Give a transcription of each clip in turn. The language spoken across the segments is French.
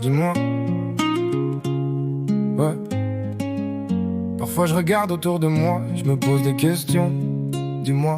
Dis-moi. Ouais. Parfois je regarde autour de moi, je me pose des questions. Dis-moi.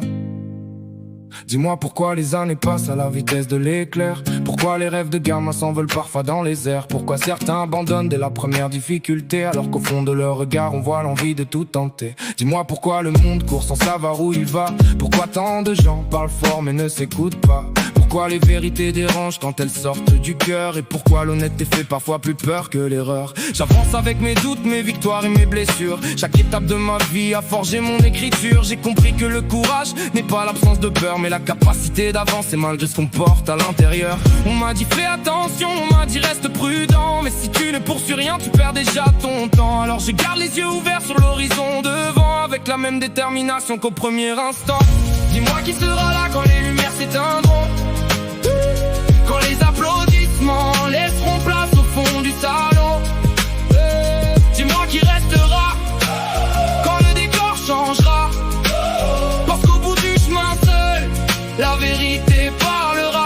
Dis-moi pourquoi les années passent à la vitesse de l'éclair. Pourquoi les rêves de gamin s'envolent parfois dans les airs. Pourquoi certains abandonnent dès la première difficulté, alors qu'au fond de leur regard on voit l'envie de tout tenter. Dis-moi pourquoi le monde court sans savoir où il va. Pourquoi tant de gens parlent fort mais ne s'écoutent pas. Pourquoi les vérités dérangent quand elles sortent du cœur. Et pourquoi l'honnêteté fait parfois plus peur que l'erreur. J'avance avec mes doutes, mes victoires et mes blessures. Chaque étape de ma vie a forgé mon écriture. J'ai compris que le courage n'est pas l'absence de peur, mais la capacité d'avancer malgré ce qu'on porte à l'intérieur. On m'a dit fais attention, on m'a dit reste prudent, mais si tu ne poursuis rien tu perds déjà ton temps. Alors je garde les yeux ouverts sur l'horizon devant, avec la même détermination qu'au premier instant. Dis-moi qui sera là quand les lumières s'éteindront, quand les applaudissements laisseront place au fond du salon. Dis-moi qui restera quand le décor changera, parce qu'au bout du chemin seul la vérité parlera.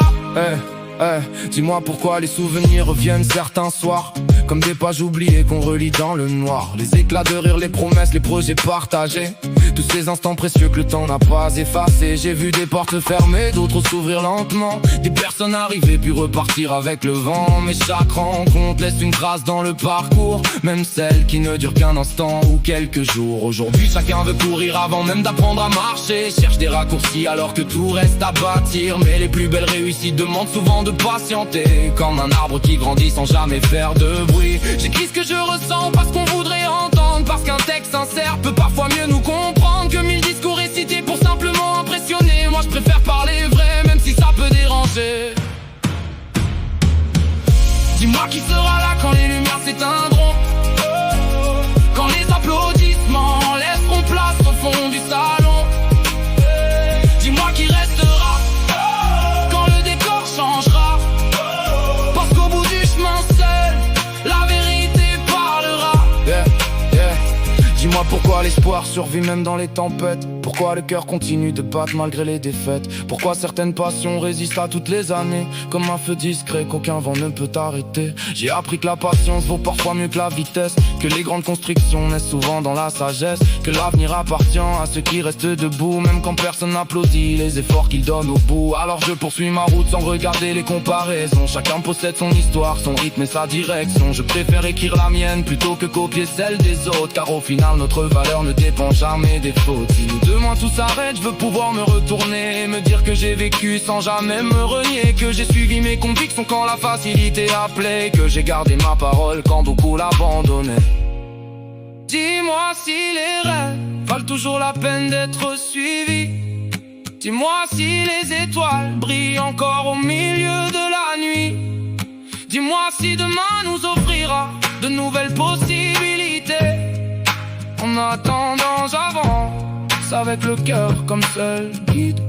Dis-moi pourquoi les souvenirs reviennent certains soirs, comme des pages oubliées qu'on relit dans le noir. Les éclats de rire, les promesses, les projets partagés, tous ces instants précieux que le temps n'a pas effacés. J'ai vu des portes fermées, d'autres s'ouvrir lentement, des personnes arriver puis repartir avec le vent. Mais chaque rencontre laisse une trace dans le parcours, même celle qui ne dure qu'un instant ou quelques jours. Aujourd'hui chacun veut courir avant même d'apprendre à marcher, cherche des raccourcis alors que tout reste à bâtir. Mais les plus belles réussites demandent souvent de patienter, comme un arbre qui grandit sans jamais faire de bruit. J'écris ce que je ressens parce qu'on voudrait entendre, parce qu'un texte sincère peut parfois mieux nous comprendre que mille discours récités pour simplement impressionner. Moi je préfère parler vrai même si ça peut déranger. Dis-moi qui sera là quand les lumières s'éteindront, quand les applaudissements laisseront place au fond du salon. Dis-moi qui restera quand le décor changera, parce qu'au bout du chemin seul la vérité parlera. Dis-moi pourquoi l'espoir survit même dans les tempêtes. Pourquoi le cœur continue de battre malgré les défaites. Pourquoi certaines passions résistent à toutes les années, comme un feu discret qu'aucun vent ne peut arrêter. J'ai appris que la patience vaut parfois mieux que la vitesse, que les grandes constructions naissent souvent dans la sagesse, que l'avenir appartient à ceux qui restent debout, même quand personne n'applaudit les efforts qu'ils donnent au bout. Alors je poursuis ma route sans regarder les comparaisons. Chacun possède son histoire, son rythme et sa direction. Je préfère écrire la mienne plutôt que copier celle des autres, car au final notre valeur ne dépend jamais des fautes. Si nous deux mois tout s'arrête, je veux pouvoir me retourner et me dire que j'ai vécu sans jamais me renier, que j'ai suivi mes convictions quand la facilité appelait, que j'ai gardé ma parole quand beaucoup l'abandonnaient. Dis-moi si les rêves valent toujours la peine d'être suivis. Dis-moi si les étoiles brillent encore au milieu de la nuit. Dis-moi si demain nous offrira de nouvelles possibilités. En attendant j'avance avec le cœur comme seul guide.